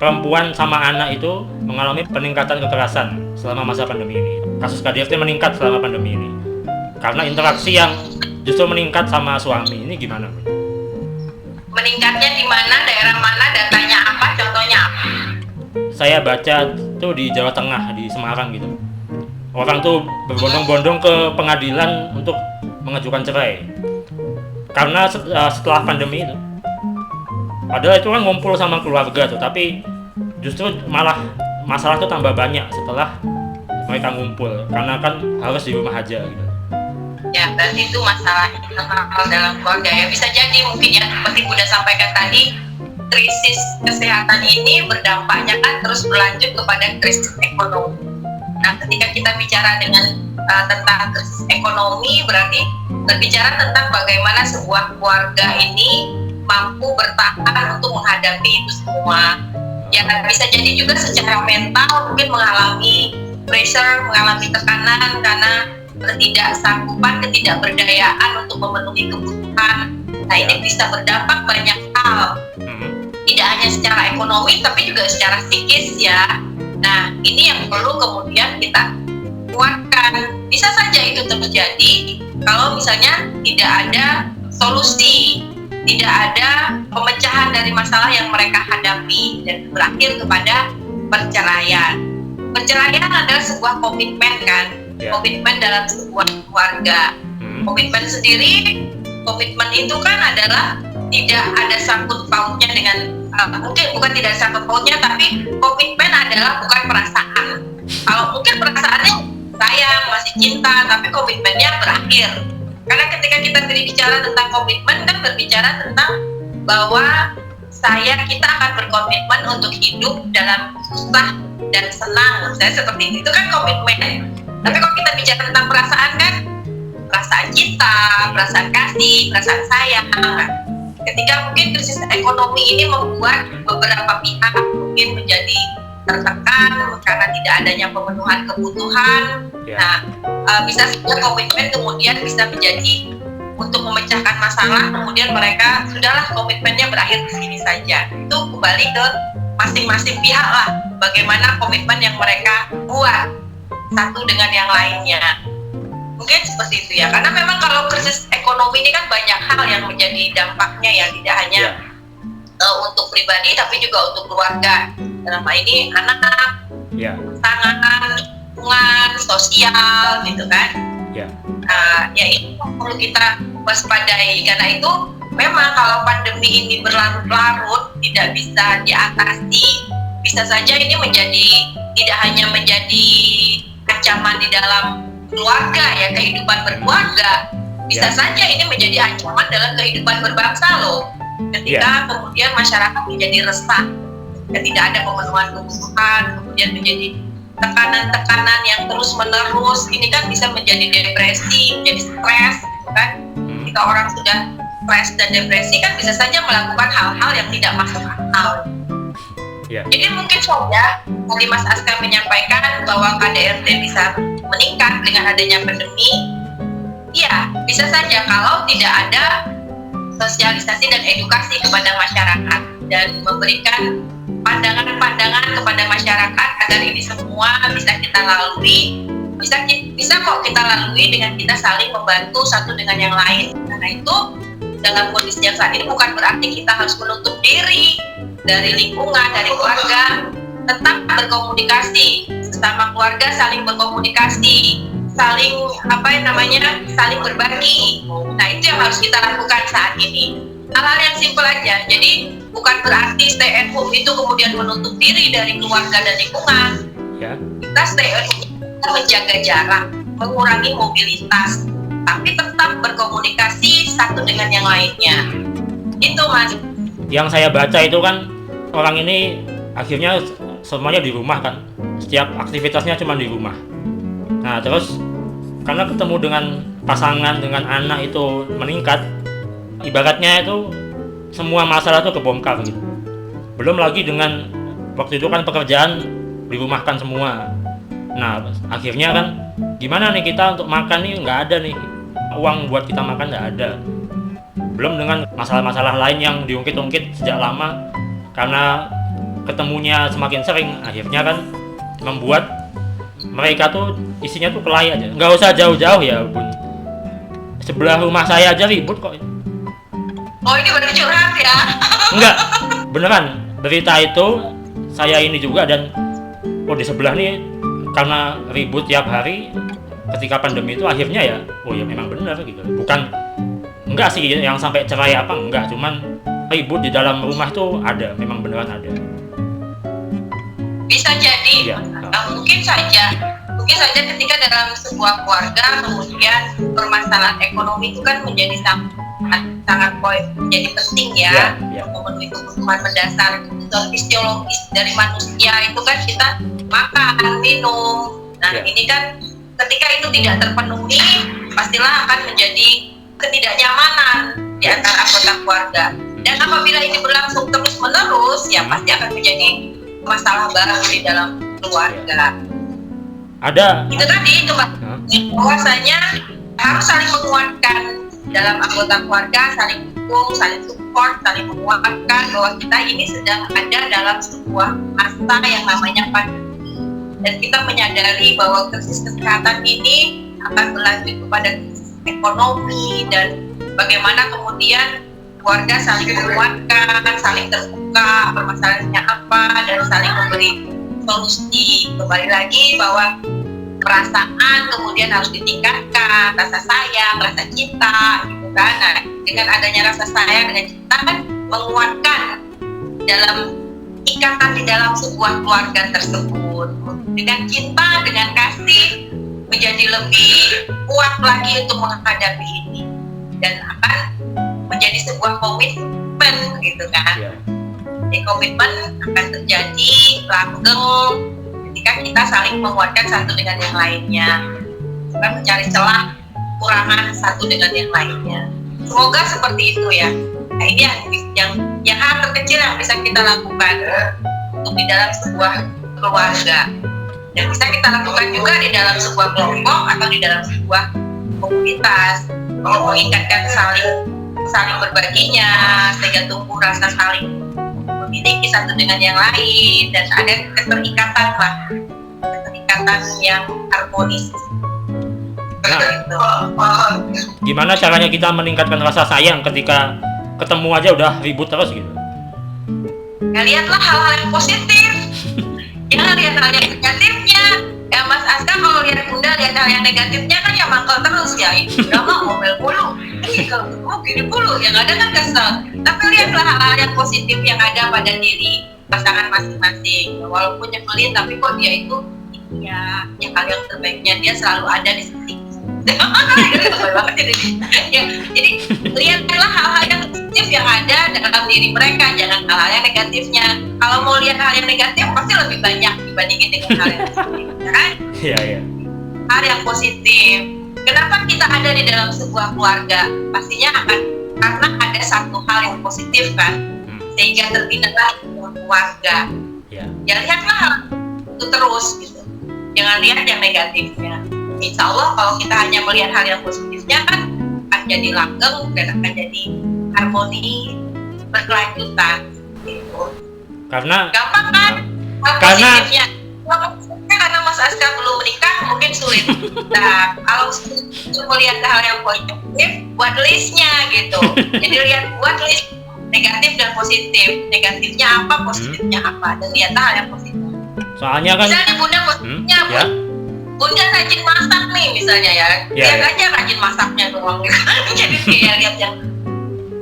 perempuan sama anak itu mengalami peningkatan kekerasan selama masa pandemi ini. Kasus KDRT meningkat selama pandemi ini. Karena interaksi yang justru meningkat sama suami, ini gimana? Meningkatnya di mana, daerah mana, datanya apa, contohnya apa? Saya baca tuh di Jawa Tengah, di Semarang gitu. Orang tuh berbondong-bondong ke pengadilan untuk mengajukan cerai. Karena setelah pandemi itu, padahal itu kan ngumpul sama keluarga tuh, tapi justru malah masalah tuh tambah banyak setelah mereka ngumpul, karena kan harus di rumah aja gitu. Ya, berarti itu masalah internal dalam keluarga ya. Bisa jadi mungkin ya, seperti Bunda sampaikan tadi, krisis kesehatan ini berdampaknya kan terus berlanjut kepada krisis ekonomi. Nah, ketika kita bicara tentang krisis ekonomi, berarti berbicara tentang bagaimana sebuah keluarga ini mampu bertahan untuk menghadapi itu semua. Ya, bisa jadi juga secara mental mungkin mengalami pressure, mengalami tekanan karena ketidaksanggupan, ketidakberdayaan untuk memenuhi kebutuhan. Nah, ini bisa berdampak banyak hal. Tidak hanya secara ekonomi, tapi juga secara psikis ya. Nah, ini yang perlu kemudian kita kuatkan. Bisa saja itu terjadi kalau misalnya tidak ada solusi, tidak ada pemecahan dari masalah yang mereka hadapi dan berakhir kepada perceraian. Perceraian adalah sebuah komitmen kan, komitmen dalam sebuah keluarga. Komitmen sendiri, komitmen itu kan adalah tidak ada sangkut pautnya dengan mungkin bukan tidak sangkut pautnya, tapi komitmen adalah bukan perasaan. Kalau mungkin perasaannya sayang, masih cinta, tapi komitmennya berakhir. Karena ketika kita berbicara tentang komitmen kan berbicara tentang bahwa kita akan berkomitmen untuk hidup dalam susah dan senang. Saya seperti itu kan komitmen. Tapi kalau kita bicara tentang perasaan kan, perasaan cinta, perasaan kasih, perasaan sayang. ketika mungkin krisis ekonomi ini membuat beberapa pihak mungkin menjadi tertekan karena tidak adanya pemenuhan kebutuhan. Nah, bisa saja komitmen kemudian bisa menjadi untuk memecahkan masalah, kemudian mereka sudahlah komitmennya berakhir di sini saja. Itu kembali ke masing-masing pihak lah, bagaimana komitmen yang mereka buat satu dengan yang lainnya. Mungkin seperti itu ya, karena memang kalau krisis ekonomi ini kan banyak hal yang menjadi dampaknya ya, tidak hanya untuk pribadi tapi juga untuk keluarga. Dalam hal ini anak, pasangan, lingkungan, sosial gitu kan. Ya ini perlu kita waspadai, karena itu memang kalau pandemi ini berlarut-larut tidak bisa diatasi, bisa saja ini menjadi tidak hanya menjadi ancaman di dalam keluarga ya, kehidupan berkeluarga, bisa saja ini menjadi ancaman dalam kehidupan berbangsa loh, ketika kemudian masyarakat menjadi resah, tidak ada pemenuhan kebutuhan, kemudian menjadi tekanan-tekanan yang terus menerus, ini kan bisa menjadi depresi, menjadi stres gitu kan. Ketika orang sudah stres dan depresi kan bisa saja melakukan hal-hal yang tidak masuk akal. Jadi mungkin saja tadi Mas Aska menyampaikan bahwa KDRT bisa meningkat dengan adanya pandemi. Ya, bisa saja kalau tidak ada sosialisasi dan edukasi kepada masyarakat dan memberikan pandangan-pandangan kepada masyarakat agar ini semua bisa kita lalui, bisa kok kita lalui dengan kita saling membantu satu dengan yang lain. Karena itu dalam kondisi yang saat ini bukan berarti kita harus menutup diri dari lingkungan, dari keluarga, tetap berkomunikasi sesama keluarga, saling berkomunikasi, saling saling berbagi. Nah, itu yang harus kita lakukan saat ini. Hal-hal yang simpel aja. Jadi bukan berarti stay at home itu kemudian menutup diri dari keluarga dan lingkungan. Kita stay at home, kita menjaga jarak, mengurangi mobilitas, tapi tetap berkomunikasi satu dengan yang lainnya. Itu Mas. Yang saya baca itu kan orang ini akhirnya semuanya di rumah kan, setiap aktivitasnya cuma di rumah. Nah terus karena ketemu dengan pasangan, dengan anak itu meningkat, ibaratnya itu semua masalah itu kebongkar gitu. Belum lagi dengan waktu itu kan pekerjaan dirumahkan semua. Nah akhirnya kan gimana nih kita untuk makan nih, nggak ada nih uang buat kita makan, nggak ada. Belum dengan masalah-masalah lain yang diungkit-ungkit sejak lama, karena ketemunya semakin sering, akhirnya kan membuat mereka tuh isinya tuh kelahi aja. Nggak usah jauh-jauh ya Bun, sebelah rumah saya aja ribut kok. Oh ini berarti curhat ya? Enggak, beneran berita itu saya ini juga, dan di sebelah nih karena ribut tiap hari ketika pandemi itu, akhirnya ya ya memang benar gitu. Enggak sih yang sampai cerai apa, enggak, cuman ribut di dalam rumah itu ada, memang beneran ada. Bisa jadi, mungkin saja ketika dalam sebuah keluarga kemudian permasalahan ekonomi itu kan menjadi sangat menjadi penting ya, memenuhi kebutuhan mendasar, kebutuhan fisiologis dari manusia itu kan kita makan, minum. Nah ini kan ketika itu tidak terpenuhi, pastilah akan menjadi ketidaknyamanan di antara anggota keluarga. Dan apabila ini berlangsung terus-menerus, ya pasti akan menjadi masalah baru di dalam keluarga. Itu tadi itu bahwasanya harus saling menguatkan dalam anggota keluarga, saling dukung, saling support, saling menguatkan bahwa kita ini sedang ada dalam sebuah masa yang namanya pandemi, dan kita menyadari bahwa krisis kesehatan ini akan berlanjut kepada krisis ekonomi, dan bagaimana kemudian keluarga saling menguatkan, saling terbuka permasalahannya apa, dan saling memberi solusi. Kembali lagi bahwa perasaan kemudian harus ditingkatkan, rasa sayang, rasa cinta gitu kan. Nah, dengan adanya rasa sayang dan cinta kan menguatkan dalam ikatan di dalam sebuah keluarga tersebut. Dengan cinta, dengan kasih menjadi lebih kuat lagi untuk menghadapi ini, dan akan menjadi sebuah komitmen gitu kan. Jadi komitmen akan terjadi langgeng ketika kita saling menguatkan satu dengan yang lainnya, bukan mencari celah kurangan satu dengan yang lainnya. Semoga seperti itu ya. Nah, ini yang hal terkecil yang bisa kita lakukan untuk di dalam sebuah keluarga, dan bisa kita lakukan juga di dalam sebuah kelompok atau di dalam sebuah komunitas untuk mengingatkan saling berbaginya, sehingga tumbuh rasa saling memiliki satu dengan yang lain, dan ada keterikatan yang harmonis. Nah, gimana caranya kita meningkatkan rasa sayang ketika ketemu aja udah ribut terus gitu? Ya, lihatlah hal-hal yang positif, jangan lihat hal yang negatifnya. Ya Mas Aska, kalau lihat Bunda lihat hal yang negatifnya kan ya mangkal terus ya, udah mah ngomel mulu, kalau ketemu gini mulu, yang ada kan kesel. Tapi lihatlah hal-hal yang positif yang ada pada diri pasangan masing-masing. Walaupun nyebelin, tapi kok dia itu ya hal yang terbaiknya dia selalu ada di sini. Ya, jadi lihatlah hal-hal yang positif yang ada dalam diri mereka, jangan hal-hal yang negatifnya. Kalau mau lihat hal yang negatif pasti lebih banyak dibandingin dengan hal yang positif, kan? Iya. Hal yang positif. Kenapa kita ada di dalam sebuah keluarga? Pastinya akan karena ada satu hal yang positif kan, sehingga terbinalah keluarga. Ya lihatlah hal itu terus gitu. Jangan lihat yang negatifnya. Insya Allah kalau kita hanya melihat hal yang positifnya kan akan jadi langgeng dan akan jadi harmoni berkelanjutan gitu. Karena gampang kan positifnya. Karena Mas Aska belum menikah mungkin sulit. Nah, kalau melihat hal yang positif, buat listnya gitu. Jadi buat list negatif dan positif. Negatifnya apa, positifnya apa, dan lihatlah hal yang positif. Soalnya kan misalnya Bunda positifnya Bunda rajin masak nih misalnya ya, lihat aja rajin masaknya doang gitu. Jadi dia lihat yang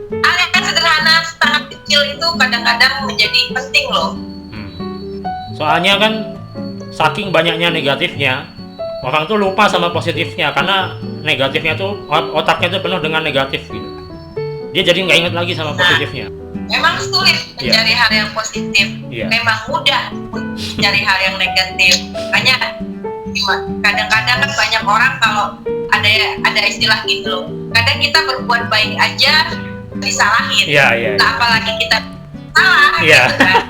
hal yang sederhana, sangat kecil itu kadang-kadang menjadi penting loh. Soalnya kan saking banyaknya negatifnya, orang tuh lupa sama positifnya, karena negatifnya tuh otaknya tuh penuh dengan negatif gitu. Dia jadi nggak ingat lagi sama positifnya. Memang sulit mencari hal yang positif, memang mudah mencari hal yang negatif. Makanya kadang-kadang kan banyak orang kalau ada istilah gitu loh, kadang kita berbuat baik aja disalahin. Nah, apalagi kita salah gitu kan.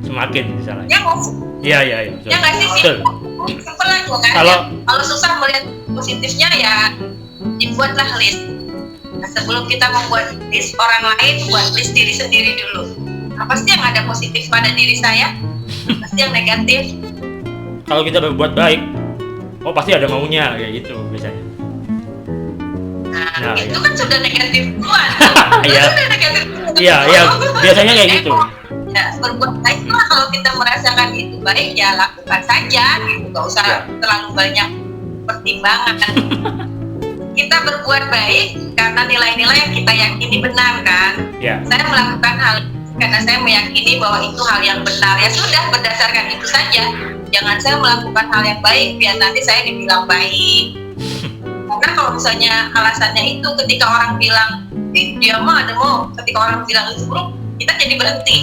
Semakin disalahin. Ya nggak sih, simpel aja kan. Kalau susah melihat positifnya ya dibuatlah list. Nah, sebelum kita membuat list orang lain, buat list diri sendiri dulu. Apa sih yang ada positif pada diri saya? Pasti yang negatif. Kalau kita berbuat baik, pasti ada maunya kayak gitu biasanya. Nah itu kan sudah negatif duluan. Iya, biasanya kayak gitu. Ya, berbuat baik lah, kalau kita merasakan itu baik ya lakukan saja gitu, nggak usah terlalu banyak pertimbangan. Kita berbuat baik karena nilai-nilai yang kita yakini benar kan. Saya melakukan hal karena saya meyakini bahwa itu hal yang benar, ya sudah, berdasarkan itu saja. Jangan saya melakukan hal yang baik biar nanti saya dibilang baik. Karena kalau misalnya alasannya itu ketika orang bilang dia mah ada mau, ketika orang bilang itu buruk, kita jadi berhenti.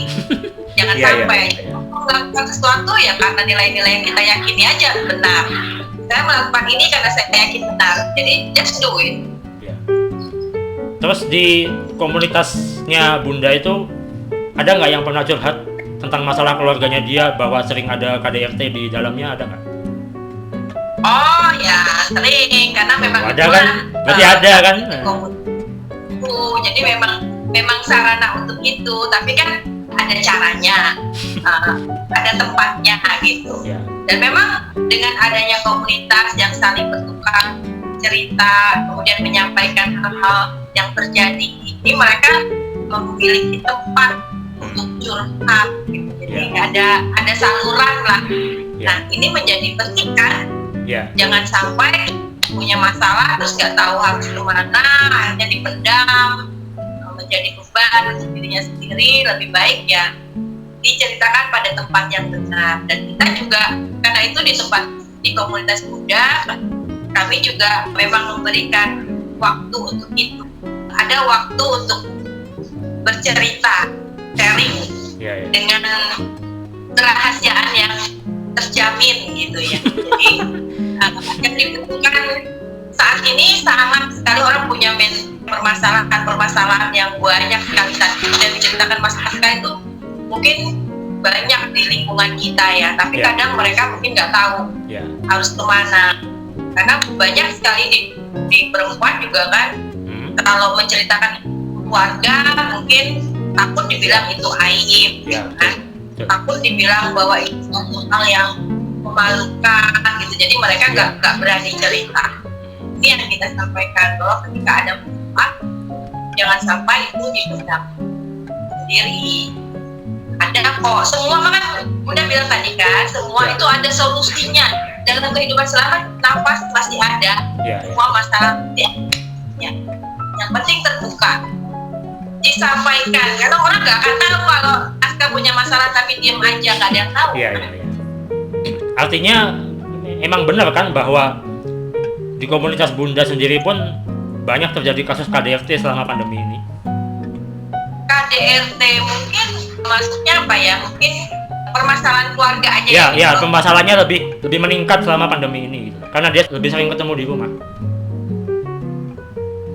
Jangan sampai melakukan sesuatu ya karena nilai-nilai yang kita yakini aja benar. Saya melakukan ini karena saya yakin benar, jadi just do it. Terus di komunitasnya Bunda itu ada nggak yang pernah curhat tentang masalah keluarganya dia, bahwa sering ada KDRT di dalamnya, ada nggak? Oh ya, sering, karena memang ada kan? Berarti ada kan? Jadi memang sarana untuk itu, tapi kan ada caranya, ada tempatnya gitu. Dan memang dengan adanya komunitas yang saling bertukar cerita, kemudian menyampaikan hal-hal yang terjadi, ini mereka memiliki tempat untuk curhat gitu. Jadi ada saluran lah. Nah, ini menjadi penting kan. Jangan sampai punya masalah terus nggak tahu harus kemana, akhirnya dipendam, menjadi beban untuk dirinya sendiri. Lebih baik ya diceritakan pada tempat yang benar. Dan kita juga karena itu di komunitas Bunda, kami juga memang memberikan waktu untuk itu. Ada waktu untuk bercerita, sharing dengan kerahasiaan yang terjamin gitu ya. Jadi yang dibutuhkan saat ini sangat sekali orang punya permasalahan yang banyak sekali tadi yang diceritakan Mas Aska itu mungkin banyak di lingkungan kita ya, tapi kadang mereka mungkin nggak tahu harus kemana, karena banyak sekali di perempuan juga kan kalau menceritakan keluarga mungkin takut dibilang itu aib, kan? Takut dibilang bahwa itu hal yang memalukan gitu, jadi mereka nggak berani cerita. Ini yang kita sampaikan bahwa ketika ada masalah jangan sampai itu dipendam sendiri. Ada kok, semua kan udah bilang tadi kan, semua itu ada solusinya dalam kehidupan. Selama nafas masih ada, semua masalah yang penting terbuka disampaikan, karena orang nggak akan tahu kalau Aska punya masalah tapi diam aja, nggak ada yang tahu. Artinya emang benar kan bahwa di komunitas Bunda sendiri pun banyak terjadi kasus KDRT selama pandemi ini. KDRT mungkin maksudnya apa ya? Mungkin permasalahan keluarga aja. Ya, permasalahannya lebih meningkat selama pandemi ini gitu. Karena dia lebih sering ketemu di rumah.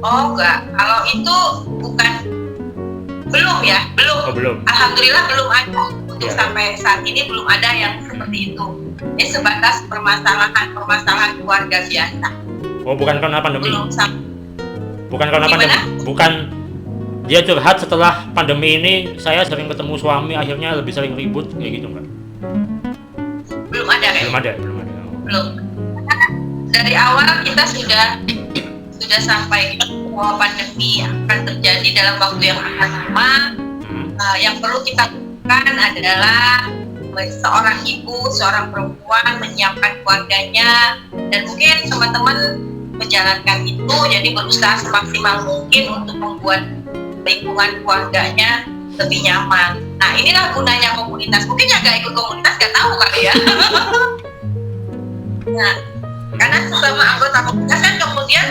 Oh enggak, kalau itu belum. Oh, belum. Alhamdulillah belum ada. Untuk sampai saat ini belum ada yang seperti itu. Ini sebatas permasalahan keluarga biasa. Oh, bukan karena pandemi. Bukan karena Gimana? pandemi. Bukan dia curhat setelah pandemi ini saya sering ketemu suami, akhirnya lebih sering ribut kayak gitu enggak? Belum ada kan? Belum. Dari awal kita sudah sampai bahwa pandemi akan terjadi dalam waktu yang akan lama. Yang perlu kita lakukan adalah seorang ibu, seorang perempuan menyiapkan keluarganya, dan mungkin teman-teman menjalankan itu, jadi berusaha semaksimal mungkin untuk membuat lingkungan keluarganya lebih nyaman. Nah, inilah gunanya komunitas. Mungkin yang gak ikut komunitas gak tahu kali ya. Nah, karena sesama anggota komunitas kan kemudian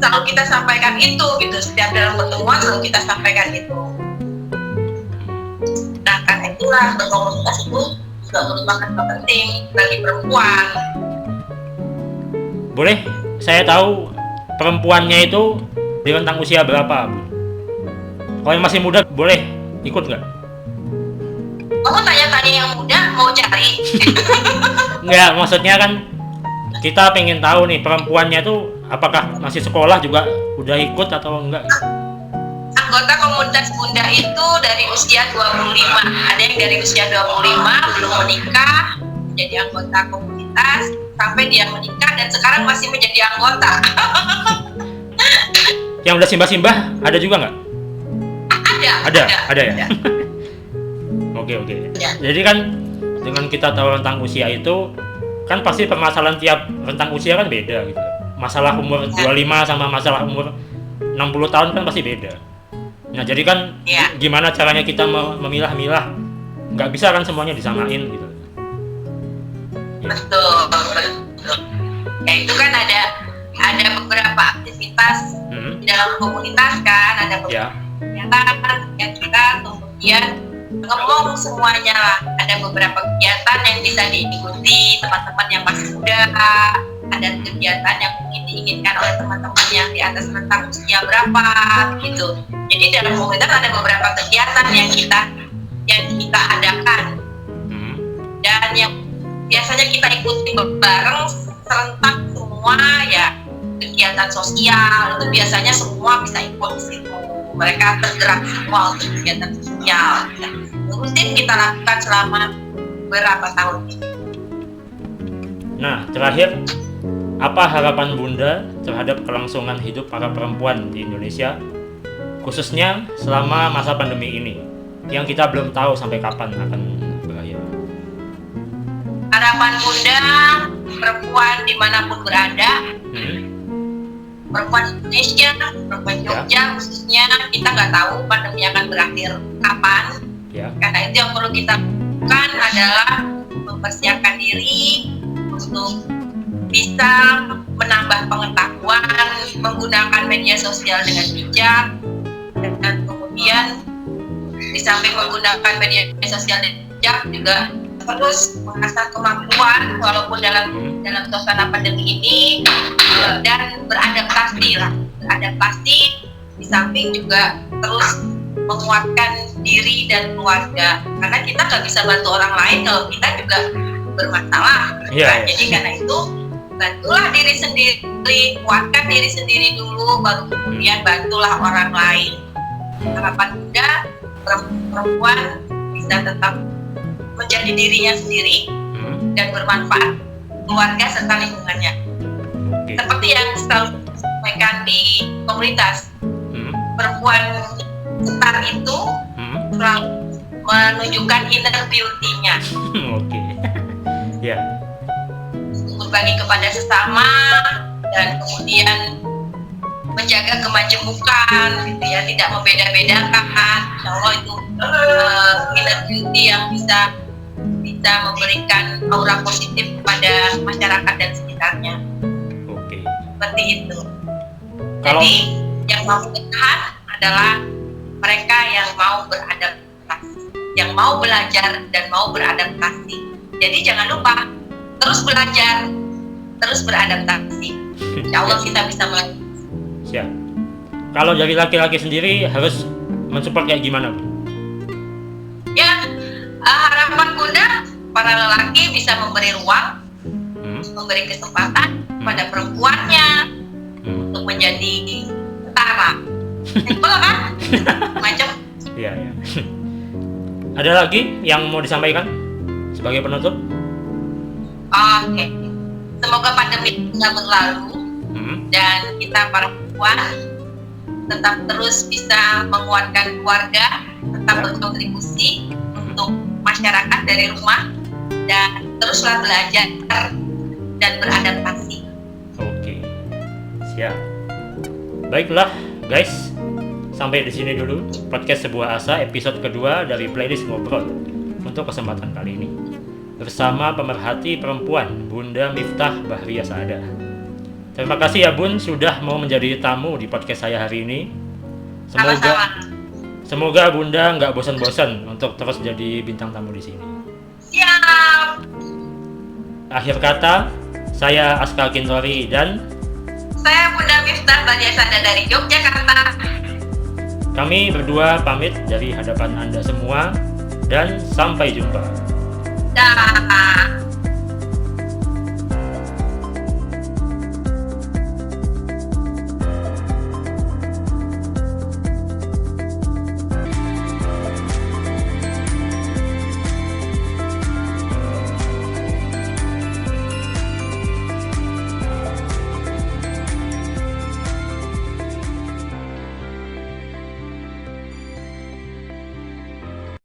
selalu kita sampaikan itu gitu, setiap dalam pertemuan selalu kita sampaikan itu. Nah, karena itulah berkomunitas itu juga merupakan hal penting bagi perempuan. Boleh saya tahu perempuannya itu di rentang usia berapa, Bu? Kalau yang masih muda boleh ikut nggak? Kamu tanya-tanya yang muda mau cari? Nggak, maksudnya kan kita pengen tahu nih perempuannya tuh apakah masih sekolah juga udah ikut atau enggak? Anggota komunitas Bunda itu dari usia 25. Ada yang dari usia 25 belum menikah jadi anggota komunitas, sampai dia menikah dan sekarang masih menjadi anggota. Yang udah simbah-simbah ada juga nggak? Ada ya? Oke. Ya. Jadi kan dengan kita tahu rentang usia itu kan pasti permasalahan tiap rentang usia kan beda gitu. Masalah umur 25 sama masalah umur 60 tahun kan pasti beda. Nah, jadi kan gimana caranya kita memilah-milah? Nggak bisa kan semuanya disamain gitu. Betul. Ya itu kan ada beberapa aktivitas di dalam komunitas kan, ada beberapa kegiatan yang kita kemudian ngomong semuanya lah. Ada beberapa kegiatan yang bisa diikuti teman-teman yang masih muda, ada kegiatan yang mungkin diinginkan oleh teman-teman yang di atas rentang usia berapa gitu. Jadi dalam komunitas ada beberapa kegiatan yang kita adakan dan yang biasanya kita ikuti bareng serentak semua ya. Kegiatan sosial itu biasanya semua bisa ikut di situ. Mereka tergerak semua untuk kegiatan sosial. Rutin kita lakukan selama beberapa tahun ini. Nah, terakhir, apa harapan Bunda terhadap kelangsungan hidup para perempuan di Indonesia, khususnya selama masa pandemi ini, yang kita belum tahu sampai kapan akan berakhir? Harapan Bunda, perempuan dimanapun berada, perempuan Indonesia, perempuan Jogja khususnya, kita nggak tahu pandemi akan berakhir kapan. Karena itu yang perlu kita lakukan adalah mempersiapkan diri untuk bisa menambah pengetahuan, menggunakan media sosial dengan bijak, dan kemudian di samping menggunakan media sosial dengan bijak juga terus mengasah kemampuan walaupun dalam suasana pandemi ini dan beradaptasi beradaptasi, di samping juga terus menguatkan diri dan keluarga, karena kita nggak bisa bantu orang lain kalau kita juga bermasalah. Jadi karena itu bantulah diri sendiri, kuatkan diri sendiri dulu, baru kemudian bantulah orang lain. Harapan Bunda perempuan bisa tetap menjadi dirinya sendiri dan bermanfaat keluarga serta lingkungannya. Seperti yang selalu disampaikan di komunitas, perempuan setar itu selalu menunjukkan inner beauty-nya. Berbagi kepada sesama dan kemudian menjaga kemajemukan, gitu ya, tidak membeda-bedakan. Insya Allah itu inner beauty yang bisa memberikan aura positif kepada masyarakat dan sekitarnya. Seperti itu. Jadi yang mau bertahan adalah mereka yang mau beradaptasi, yang mau belajar dan mau beradaptasi. Jadi jangan lupa terus belajar, terus beradaptasi. Insya Allah kita bisa melalui. Siap. Kalau dari laki-laki sendiri harus mensupport kayak gimana, Bu? Ya, harapan Bunda para lelaki bisa memberi ruang, memberi kesempatan pada perempuannya untuk menjadi setara. Simpel kan? Macam. Iya. Ada lagi yang mau disampaikan sebagai penutup? Oke. Semoga pandemi tidak berlalu dan kita para perempuan tetap terus bisa menguatkan keluarga, tetap berkontribusi untuk masyarakat dari rumah, dan teruslah belajar dan beradaptasi. Oke, siap. Baiklah guys, sampai di sini dulu podcast Sebuah Asa episode kedua dari playlist Ngobrol untuk kesempatan kali ini bersama pemerhati perempuan Bunda Miftah Bahriah Saadah. Terima kasih ya Bun sudah mau menjadi tamu di podcast saya hari ini. Semoga Bunda nggak bosan-bosan untuk terus jadi bintang tamu di sini. Siap. Akhir kata, saya Aska Kintori dan saya Bunda Miftah Bahriah Saadah dari Yogyakarta. Kami berdua pamit dari hadapan Anda semua dan sampai jumpa.